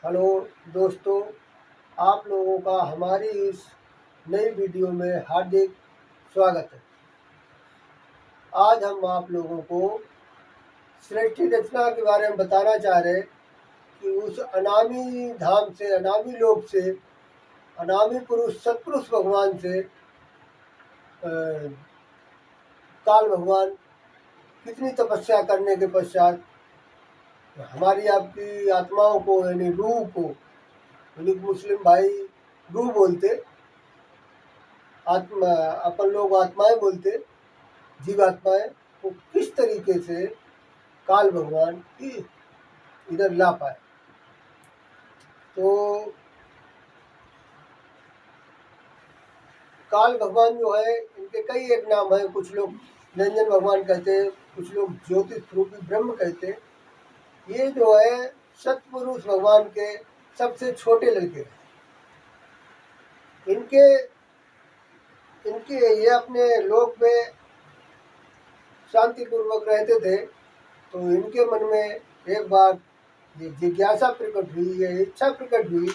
Hello दोस्तों, आप लोगों का हमारी इस नई वीडियो में हार्दिक स्वागत है। आज हम आप लोगों को सृष्टि रचना के बारे में बताना चाह रहे कि उस अनामी धाम से, अनामी लोक से, अनामी पुरुष सत्पुरुष भगवान से काल भगवान कितनी तपस्या करने के पश्चात हमारी आपकी आत्माओं को, यानी रूह को, यानी मुस्लिम भाई रूह बोलते, आत्मा अपन लोग आत्माएं बोलते, जीवात्माएं, वो किस तरीके से काल भगवान की इधर ला पाए। तो काल भगवान जो है, इनके कई एक नाम है। कुछ लोग निरंजन भगवान कहते हैं, कुछ लोग ज्योतिष रूपी ब्रह्म कहते हैं। ये जो है सतपुरुष भगवान के सबसे छोटे लड़के हैं। इनके ये अपने लोक में शांतिपूर्वक रहते थे। तो इनके मन में एक बार ये जिज्ञासा प्रकट हुई, ये इच्छा प्रकट हुई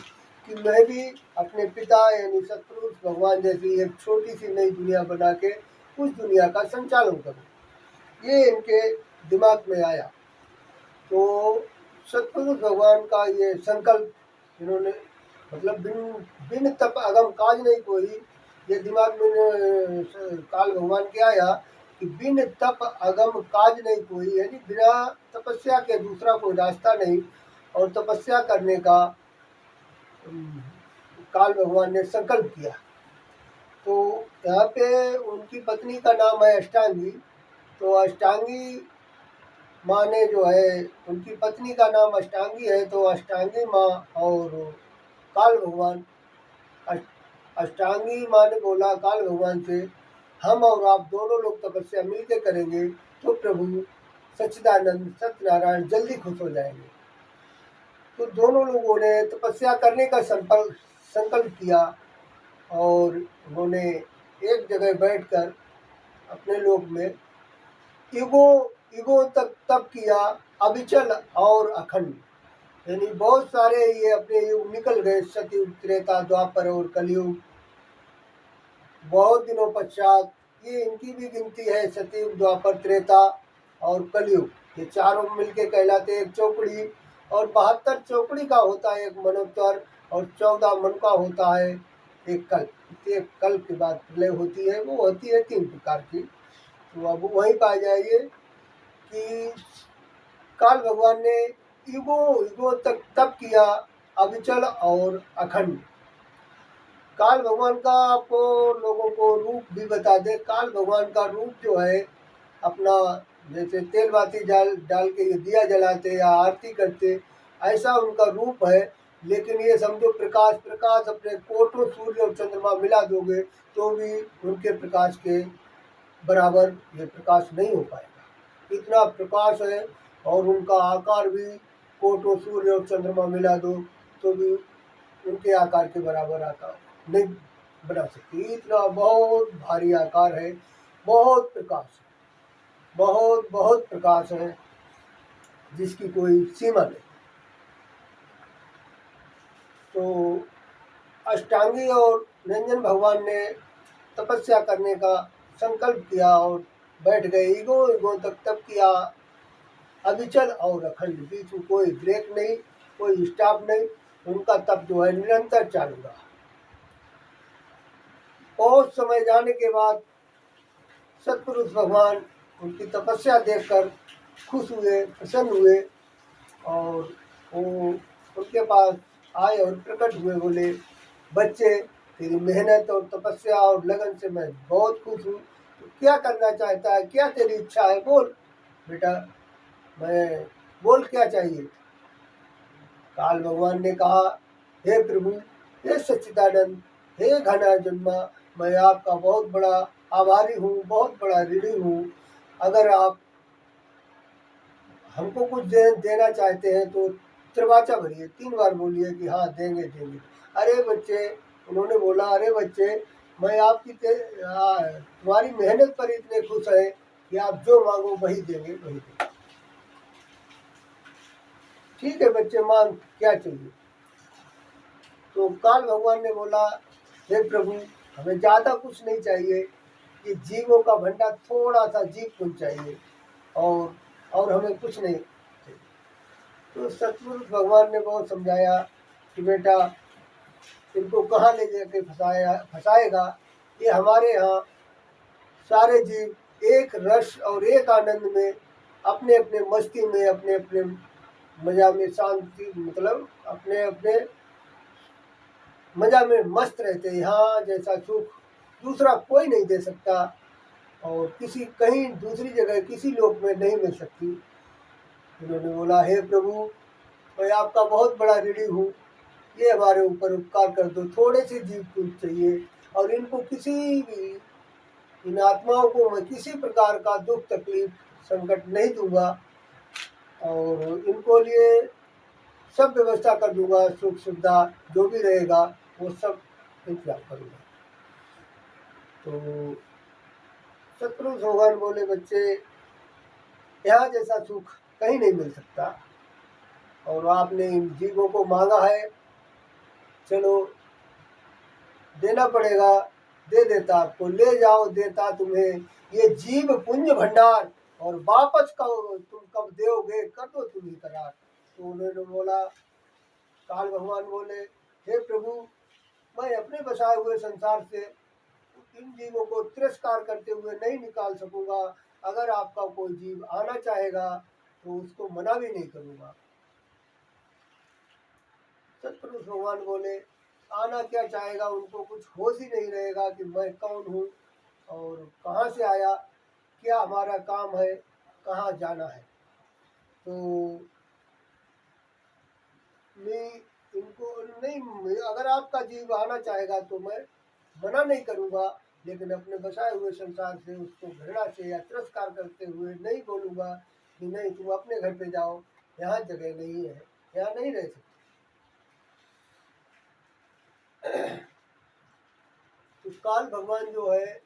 कि मैं भी अपने पिता यानी सतपुरुष भगवान जैसी एक छोटी सी नई दुनिया बना के उस दुनिया का संचालन करूं। ये इनके दिमाग में आया। तो सतपुरुष भगवान का ये संकल्प इन्होंने, मतलब बिन तप अगम काज नहीं कोई, ये दिमाग में काल भगवान के आया कि बिन तप अगम काज नहीं कोई, यानी बिना तपस्या के दूसरा कोई रास्ता नहीं। और तपस्या करने का काल भगवान ने संकल्प किया। तो यहाँ पे उनकी पत्नी का नाम है अष्टांगी। तो अष्टांगी माँ ने जो है, उनकी पत्नी का नाम अष्टांगी है, तो अष्टांगी माँ और काल भगवान, अष्टांगी माँ ने बोला काल भगवान से, हम और आप दोनों लोग तपस्या मिलकर करेंगे तो प्रभु सच्चिदानंद सत्यनारायण जल्दी खुश हो जाएंगे। तो दोनों लोगों ने तपस्या करने का संकल्प किया और उन्होंने एक जगह बैठकर अपने लोक में युगों तक तप किया, अविचल और अखंड। यानी बहुत सारे ये अपने युग निकल गए, सतयुग, त्रेता, द्वापर और कलयुग। बहुत दिनों पश्चात ये इनकी भी गिनती है, सतयुग, द्वापर, त्रेता और कलयुग। ये चारों मिलके कहलाते एक चौकड़ी। और 72 चौकड़ी का होता है एक मनोत्तर, और 14 मन का होता है एक कल्प। एक कल्प के बाद प्रलय होती है, वो होती है 3 प्रकार की। तो अब वहीं पा जाइए कि काल भगवान ने युगों तक तप किया, अविचल और अखंड। काल भगवान का आपको लोगों को रूप भी बता दे। काल भगवान का रूप जो है अपना, जैसे तेल बाती डाल के ये दिया जलाते या आरती करते, ऐसा उनका रूप है। लेकिन ये समझो प्रकाश अपने कोटों सूर्य और चंद्रमा मिला दोगे तो भी उनके प्रकाश के बराबर ये प्रकाश नहीं हो पाएगा। इतना प्रकाश है। और उनका आकार भी कोटों सूर्य और चंद्रमा मिला दो तो भी उनके आकार के बराबर आकार नहीं बना सकती। इतना बहुत भारी आकार है, बहुत प्रकाश है, बहुत प्रकाश है जिसकी कोई सीमा नहीं। तो अष्टांगी और निरंजन भगवान ने तपस्या करने का संकल्प किया और बैठ गए। युगों तक तप किया, अविचल और अखंड, बीच में कोई ब्रेक नहीं, कोई स्टॉप नहीं। उनका तप जो है निरंतर चालू रहा। बहुत समय जाने के बाद सतपुरुष भगवान उनकी तपस्या देखकर खुश हुए, प्रसन्न हुए और वो उनके पास आए और प्रकट हुए। बोले, बच्चे, तेरी मेहनत और तपस्या और लगन से मैं बहुत खुश हूँ। तो क्या करना चाहता है, क्या तेरी इच्छा है, बोल बेटा, मैं बोल क्या चाहिए। काल भगवान ने कहा, हे प्रभु, हे सच्चिदानंद, हे घना जन्मा, मैं आपका बहुत बड़ा आभारी हूँ, बहुत बड़ा ऋणी हूँ। अगर आप हमको कुछ देना चाहते हैं तो त्रिवाचा भरिए, 3 बार बोलिए कि हाँ देंगे। अरे बच्चे, उन्होंने बोला, अरे बच्चे, मैं आपकी तुम्हारी मेहनत पर इतने खुश है कि आप जो मांगो वही देंगे। ठीक है बच्चे, मांग क्या चाहिए। तो काल भगवान ने बोला, हे प्रभु, हमें ज़्यादा कुछ नहीं चाहिए, ये जीवों का भंडार थोड़ा सा जीव पुंज चाहिए, और हमें कुछ नहीं चाहिए। तो सतगुरु भगवान ने बहुत समझाया कि बेटा, इनको कहाँ ले जाके फंसाएगा, ये हमारे यहाँ सारे जीव एक रस और एक आनंद में, अपने अपने मस्ती में, अपने अपने मजा में, शांति, मतलब अपने अपने मजा में मस्त रहते हैं। यहाँ जैसा सुख दूसरा कोई नहीं दे सकता, और किसी कहीं दूसरी जगह किसी लोक में नहीं मिल सकती। उन्होंने बोला, हे प्रभु, मैं आपका बहुत बड़ा ऋणी हूँ, ये हमारे ऊपर उपकार कर दो, थोड़े से जीव कुछ चाहिए, और इनको किसी भी, इन आत्माओं को मैं किसी प्रकार का दुख तकलीफ संकट नहीं दूंगा, और इनको लिए सब व्यवस्था कर दूंगा, सुख सुविधा जो भी रहेगा वो सब इंतजाम करूंगा। तो सतपुरुष भगवान बोले, बच्चे, यहाँ जैसा सुख कहीं नहीं मिल सकता, और आपने इन जीवों को मांगा है, चलो देना पड़ेगा, दे देता आपको, ले जाओ, देता तुम्हें ये जीव पुंज भंडार, और वापस तुम कब दोगे, कर दो तुम ही करार। तो उन्होंने बोला, काल भगवान बोले, हे प्रभु, मैं अपने बसाए हुए संसार से इन जीवों को तिरस्कार करते हुए नहीं निकाल सकूंगा, अगर आपका कोई जीव आना चाहेगा तो उसको मना भी नहीं करूंगा। सतपुरुष भगवान बोले, आना क्या चाहेगा, उनको कुछ होश ही नहीं रहेगा कि मैं कौन हूँ और कहाँ से आया, क्या हमारा काम है, कहाँ जाना है। तो मैं इनको नहीं, अगर आपका जीव आना चाहेगा तो मैं मना नहीं करूँगा, लेकिन अपने बसाए हुए संसार से उसको घृणा से या तिरस्कार करते हुए नहीं बोलूँगा कि नहीं, तुम अपने घर पे जाओ, यहाँ जगह नहीं है, यहाँ नहीं रह सकते। तो काल भगवान जो है,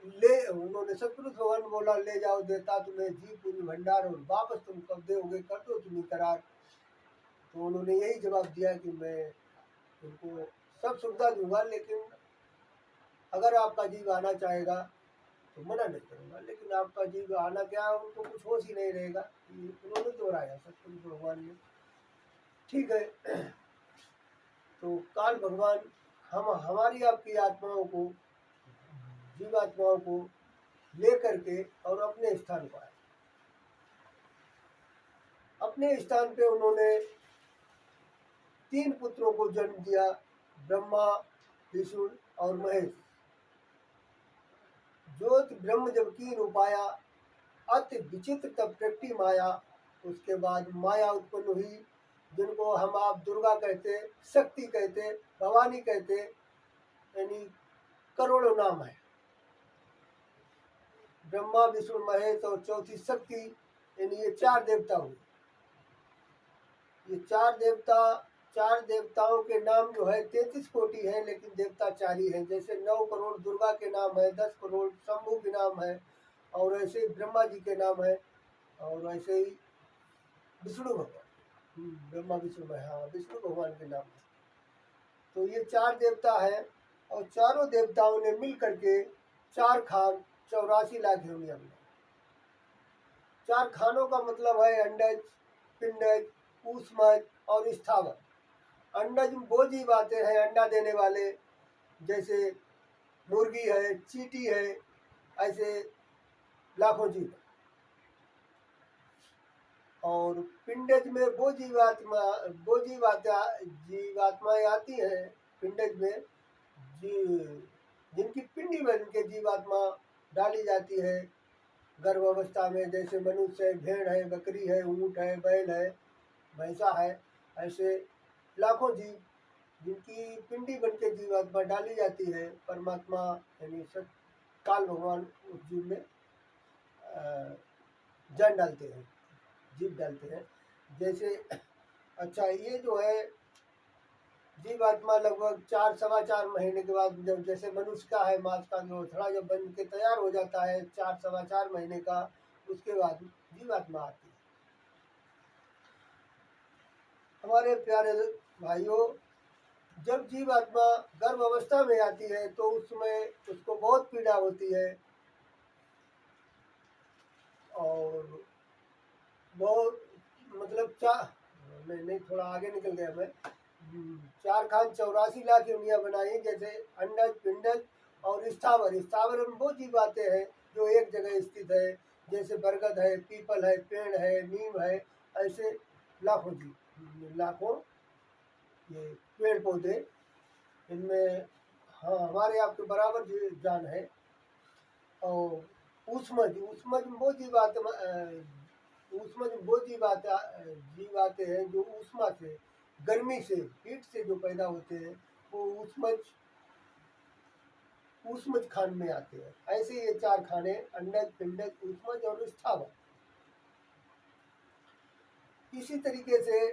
उन्होंने सतपुरुष भगवान बोला, ले जाओ, देता तुम्हें जीव पुंज भंडार, और वापस तुम कब दोगे, कर दो तुम्हें करार। तो उन्होंने यही जवाब दिया कि मैं उनको सब सुविधा दूंगा, लेकिन अगर आपका जीव आना चाहेगा तो मना नहीं करूंगा, लेकिन आपका जीव आना क्या, उनको कुछ होश ही नहीं रहेगा। उन्होंने दोहराया सतपुरुष भगवान ने, ठीक है। तो काल भगवान हमारी आपकी आत्माओं को, जीवात्माओं को ले करके और अपने स्थान पर आए। अपने स्थान पे उन्होंने 3 पुत्रों को जन्म दिया, ब्रह्मा, विष्णु और महेश। ज्योति ब्रह्म जब कीन उपाया, अति विचित्र तब प्रकटी माया। उसके बाद माया उत्पन्न हुई, जिनको हम आप दुर्गा कहते, शक्ति कहते, भवानी कहते, यानी करोड़ों नाम है। ब्रह्मा, विष्णु, महेश और चौथी शक्ति, यानी ये 4 देवता हुए। ये 4 देवताओं के नाम जो है 33 कोटि है, लेकिन देवता 4 ही है। जैसे 9 करोड़ दुर्गा के नाम है, 10 करोड़ शंभू के नाम है, और ऐसे ही ब्रह्मा जी के नाम है, और ऐसे ही विष्णु भगवान, ब्रह्मा विष्णु है, हाँ, विष्णु भगवान के नाम है। तो ये 4 देवता है, और चारों देवताओं ने मिल करके 4 खान 84 लाख योनियां बनाई। 4 खानों का मतलब है अंडज, पिंडज, ऊष्मज और स्थावर। अंडज वो जीव आते हैं अंडा देने वाले, जैसे मुर्गी है, चींटी है, ऐसे लाखों जीव। और पिंडज में वो जीवात्माएं आती हैं पिंडज में, जिनकी पिंडी बन के जीवात्मा डाली जाती है गर्भ अवस्था में। जैसे मनुष्य है, भेड़ है, बकरी है, ऊँट है, बैल है, भैंसा है, ऐसे लाखों जीव जिनकी पिंडी बन के जीवात्मा डाली जाती है। परमात्मा यानी सब काल भगवान उस जीव में जान डालते हैं, जीव डालते हैं। जैसे अच्छा, ये जो है जीवात्मा लगभग 4-4.25 महीने के बाद, जब जैसे मनुष्य का है मांस का लोथड़ा जब बन के तैयार हो जाता है 4-4.25 महीने का, उसके बाद जीवात्मा आती है। हमारे प्यारे भाइयों, जब जीवात्मा गर्भ अवस्था में आती है तो उसमें उसको बहुत पीड़ा होती है और बहुत मतलब नहीं, थोड़ा आगे निकल गया मैं। 4 खान 84 लाख योनियां बनाई, जैसे अंडज पिंडज और स्थावर। स्थावर में वो जीव आते हैं जो एक जगह स्थित है, जैसे बरगद है, पीपल है, पेड़ है, नीम है, ऐसे लाखों जीव, लाखों ये पेड़ पौधे, इनमें हाँ हमारे आपके बराबर जान है। और ऊष्मज ऊष्मज वो जीव आते ऊष्मज वो जीव आते हैं जो ऊष्मा से, गर्मी से, हीट से जो पैदा होते हैं, वो ऊष्मज खान में आते हैं। ऐसे ये 4 खाने अंडज पिंडज ऊष्मज और स्थावर। इसी तरीके से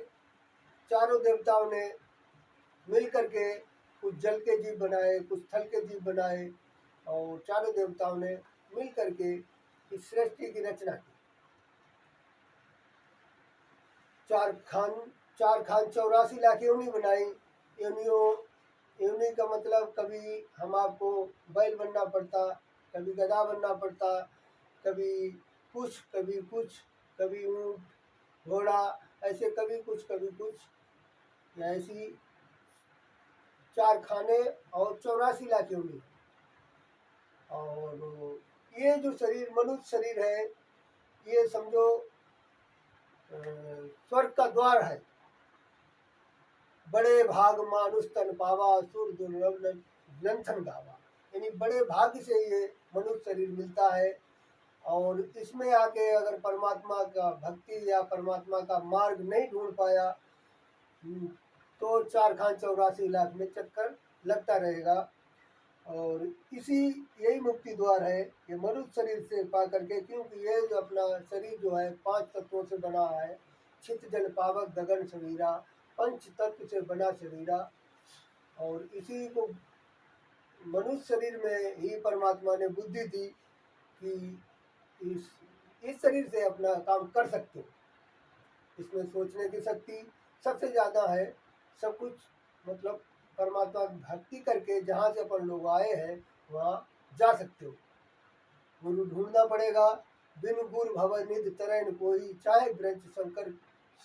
चारों देवताओं ने मिल करके कुछ जल के जीव बनाए, कुछ थल के जीव बनाए, और चारों देवताओं ने मिल करके इस सृष्टि की रचना की। 4 खान 84 लाख योनि बनाई। योनियों योनि का मतलब कभी हम आपको बैल बनना पड़ता, कभी गधा बनना पड़ता, कभी कुछ कभी कुछ, कभी ऊँट घोड़ा, ऐसे कभी कुछ या ऐसी 4 खाने और 84 लाख योनि। और ये जो शरीर मनुष्य शरीर है, ये समझो स्वर्ग का द्वार है। बड़े भाग मानुष तन पावा, सुर दुर्लभ ग्रंथन गावा। यानी बड़े भाग्य से ये मनुष्य शरीर मिलता है। और इसमें आके अगर परमात्मा का भक्ति या परमात्मा का मार्ग नहीं ढूंढ पाया तो 4 खान 84 लाख में चक्कर लगता रहेगा। और यही मुक्ति द्वार है ये मनुष्य शरीर से पा करके, क्योंकि ये जो अपना शरीर जो है 5 तत्वों से बना है। छित जल पावक गगन शरीरा, पंच तत्व से बना शरीरा। और इसी को मनुष्य शरीर में ही परमात्मा ने बुद्धि दी कि इस शरीर से अपना काम कर सकते हो। इसमें सोचने की शक्ति सबसे ज़्यादा है। सब कुछ मतलब परमात्मा की भक्ति करके जहाँ से अपन लोग आए हैं वहाँ जा सकते हो। गुरु ढूंढना पड़ेगा, बिन गुरु भव निध तरैन कोई, चाहे ब्रज शंकर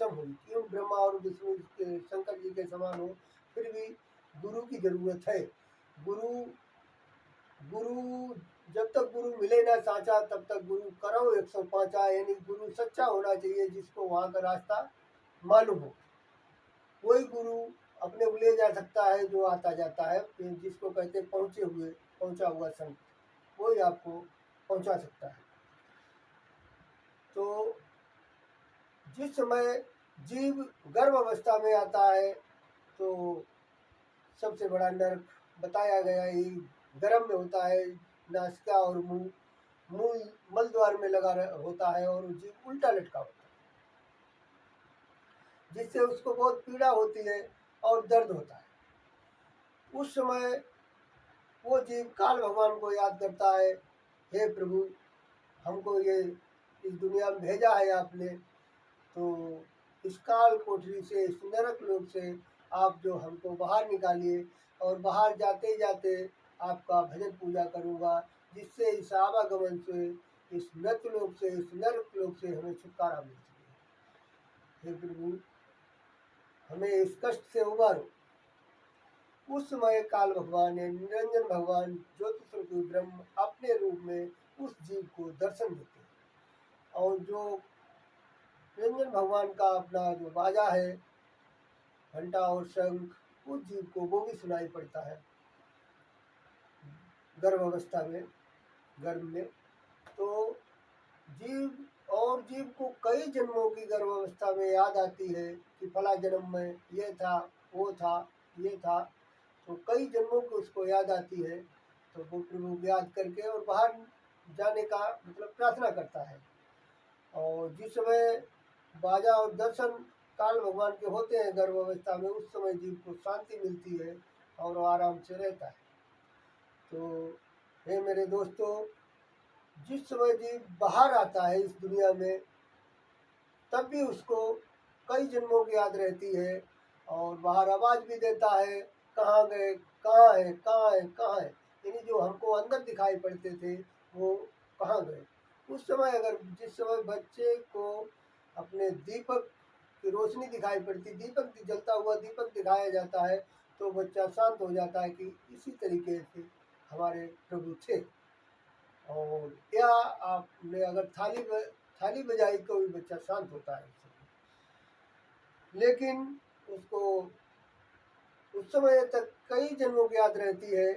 सम हुई। क्यों ब्रह्मा और विष्णु के शंकर जी के समान हो, फिर भी गुरु की जरूरत है। गुरु गुरु जब तक गुरु मिले ना साचा, तब तक गुरु करो 105। यानी गुरु सच्चा होना चाहिए जिसको वहाँ का रास्ता मालूम हो। कोई गुरु अपने को ले जा सकता है जो आता जाता है, जिसको कहते पहुंचा हुआ संत, वही आपको पहुंचा सकता है। तो जिस समय जीव गर्भ अवस्था में आता है तो सबसे बड़ा नरक बताया गया ही गर्भ में होता है। नासिका और मुंह मल द्वार में लगा होता है और जीव उल्टा लटका होता है, जिससे उसको बहुत पीड़ा होती है और दर्द होता है। उस समय वो जीव काल भगवान को याद करता है, हे प्रभु हमको ये इस दुनिया में भेजा है आपने, तो इस काल कोठरी से, इस नरक लोक से आप जो हमको बाहर निकालिए, और बाहर जाते जाते आपका भजन पूजा करूँगा, जिससे इस आवागमन से, इस नरक लोक से, इस नरक लोक से हमें छुटकारा मिल सके। हे प्रभु हमें इस कष्ट से उबारो। उस समय काल भगवान ने, निरंजन भगवान ज्योति स्वरूप ब्रह्म अपने रूप में उस जीव को दर्शन देते हैं। और जो निरंजन भगवान का अपना जो बाजा है, घंटा और शंख, उस जीव को वो भी सुनाई पड़ता है गर्भ अवस्था में, गर्भ में। तो जीव को कई जन्मों की गर्भ अवस्था में याद आती है कि फला जन्म में ये था, वो था, ये था। तो कई जन्मों को उसको याद आती है, तो वो प्रभु को याद करके और बाहर जाने का मतलब प्रार्थना करता है। और जिस समय बाजा और दर्शन काल भगवान के होते हैं गर्भ अवस्था में, उस समय जीव को शांति मिलती है और वो आराम से रहता है। तो हे मेरे दोस्तों, जिस समय जीव बाहर आता है इस दुनिया में, तब भी उसको कई जन्मों की याद रहती है और बाहर आवाज़ भी देता है कहाँ गए, कहाँ है, कहाँ है, कहाँ है, यानी जो हमको अंदर दिखाई पड़ते थे वो कहाँ गए। उस समय अगर जिस समय बच्चे को अपने दीपक की रोशनी दिखाई पड़ती, दीपक जलता हुआ दीपक दिखाया जाता है, तो बच्चा शांत हो जाता है कि इसी तरीके से हमारे प्रभु थे। और या आपने अगर थाली बजाई तो भी बच्चा शांत होता है उस समय। लेकिन उसको उस समय तक कई जन्मों की याद रहती है।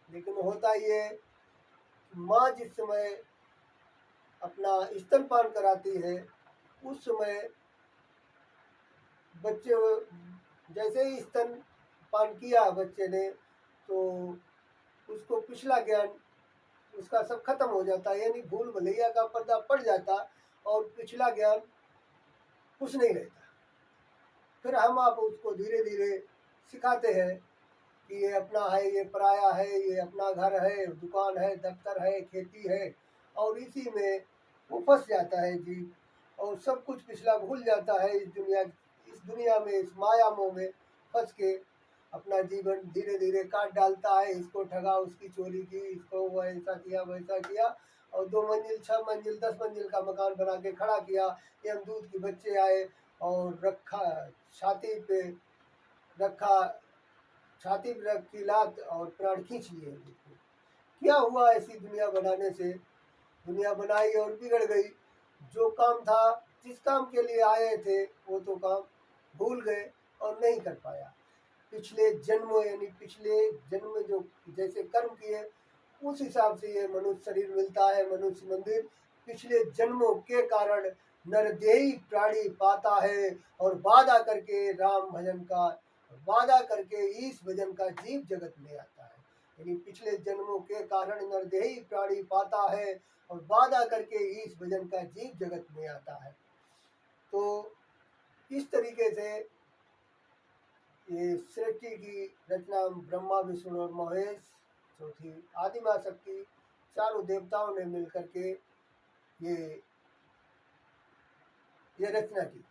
लेकिन होता ये, माँ जिस समय अपना स्तनपान कराती है उस समय बच्चे जैसे ही स्तनपान किया बच्चे ने, तो उसको पिछला ज्ञान उसका सब खत्म हो जाता है, यानी भूल भुलैया का पर्दा पड़ जाता और पिछला ज्ञान कुछ नहीं रहता। फिर हम आप उसको धीरे धीरे सिखाते हैं कि ये अपना है, ये पराया है, ये अपना घर है, दुकान है, दफ्तर है, खेती है, और इसी में वो फंस जाता है जीव, और सब कुछ पिछला भूल जाता है। इस दुनिया में, इस माया मोह में फंस के अपना जीवन धीरे धीरे काट डालता है। इसको ठगा, उसकी चोरी की, इसको वो ऐसा किया, वैसा किया, और 2 मंजिल, 6 मंजिल, 10 मंजिल का मकान बना के खड़ा किया। यमदूत के बच्चे आए और रखा छाती पे, रखा छाती पर रखी लात और प्राण खींच लिए। क्या हुआ ऐसी दुनिया बनाने से? दुनिया बनाई और बिगड़ गई। जो काम था, जिस काम के लिए आए थे, वो तो काम भूल गए और नहीं कर पाया। पिछले जन्मों, यानी पिछले जन्म में जो जैसे कर्म किए उस हिसाब से ये मनुष्य शरीर मिलता है, मनुष्य मंदिर। पिछले जन्मों के कारण नरदेही प्राणी पाता है, और वादा करके राम भजन का, वादा करके ईश भजन का जीव जगत में आता है। यानी पिछले जन्मों के कारण नरदेही प्राणी पाता है और वादा करके ईश भजन का जीव जगत में आता है। तो इस तरीके से ये सृष्टि की रचना ब्रह्मा, विष्णु और महेश, चौथी आदिमा शक्ति, चारों देवताओं ने मिलकर के ये रचना की।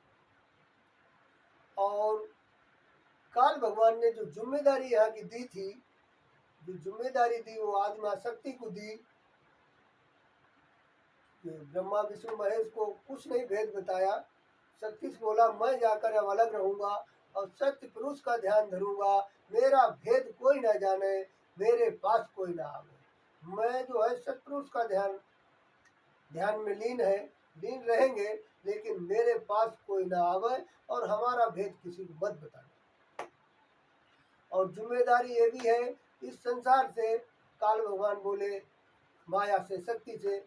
और काल भगवान ने जो जिम्मेदारी यहाँ की दी थी, जो जिम्मेदारी दी वो आदिमा शक्ति को दी। ब्रह्मा विष्णु महेश को कुछ नहीं भेद बताया। शक्ति से बोला, मैं जाकर अब अलग रहूंगा और सत्य पुरुष का ध्यान धरूंगा, मेरा भेद कोई ना जाने, मेरे पास कोई ना आवे। मैं जो है सत्पुरुष का ध्यान में लीन रहेंगे, लेकिन मेरे पास कोई ना आवे और हमारा भेद किसी को मत बताना। और जिम्मेदारी ये भी है, इस संसार से काल भगवान बोले माया से, शक्ति से,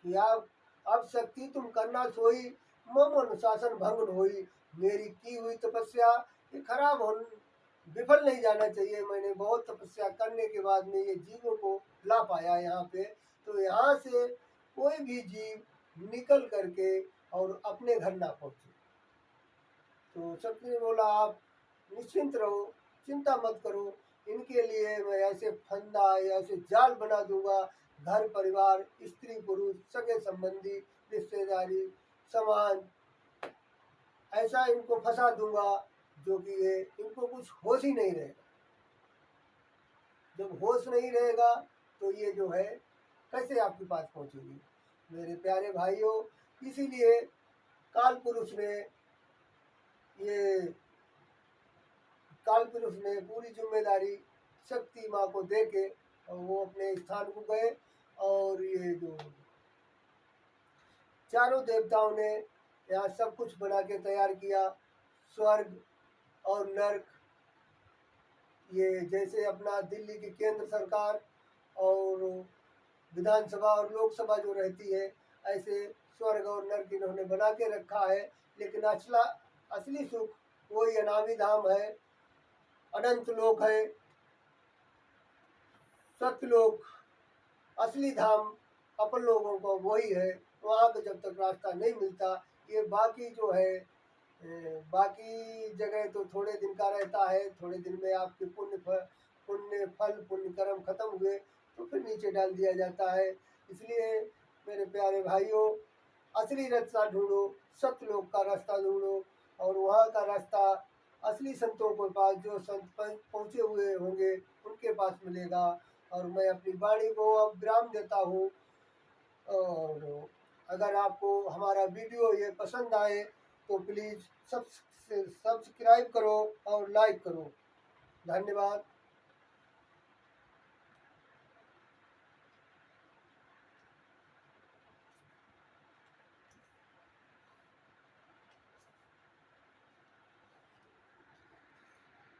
कि अब शक्ति तुम करना सोई, मम अनुशासन भंग होई। मेरी की हुई तपस्या ये खराब हो, विफल नहीं जाना चाहिए। मैंने बहुत तपस्या करने के बाद में ये जीवों को ला पाया यहाँ पे, तो यहाँ से कोई भी जीव निकल करके और अपने घर ना पहुँचे। तो शक्ति ने बोला, आप निश्चिंत रहो, चिंता मत करो, इनके लिए मैं ऐसे फंदा या ऐसे जाल बना दूंगा, घर परिवार, स्त्री पुरुष, सगे संबंधी, रिश्तेदारी, समाज, ऐसा इनको फंसा दूंगा जो कि ये इनको कुछ होश ही नहीं रहेगा। जब होश नहीं रहेगा तो ये जो है कैसे आपके पास पहुंचेगी? मेरे प्यारे भाइयों, इसीलिए काल पुरुष ने पूरी जिम्मेदारी शक्ति माँ को दे के और वो अपने स्थान को गए। और ये जो चारों देवताओं ने यहाँ सब कुछ बना के तैयार किया, स्वर्ग और नर्क। ये जैसे अपना दिल्ली की केंद्र सरकार और विधानसभा और लोकसभा जो रहती है, ऐसे स्वर्ग और नर्क इन्होंने बना के रखा है। लेकिन असली सुख वही अनामी धाम है, अनंत लोक है, सत्यलोक, असली धाम अपन लोगों को वही है। वहाँ का जब तक रास्ता नहीं मिलता, ये बाकी जो है बाकी जगह तो थोड़े दिन का रहता है। थोड़े दिन में आपके पुण्य कर्म खत्म हुए तो फिर नीचे डाल दिया जाता है। इसलिए मेरे प्यारे भाइयों, असली रास्ता ढूंढो, सत्यलोक का रास्ता ढूंढो, और वहाँ का रास्ता असली संतों के पास, जो संत पहुँचे हुए होंगे उनके पास मिलेगा। और मैं अपनी वाणी को अब विराम देता हूँ। और अगर आपको हमारा वीडियो ये पसंद आए तो प्लीज़ सब्सक्राइब करो और लाइक करो। धन्यवाद।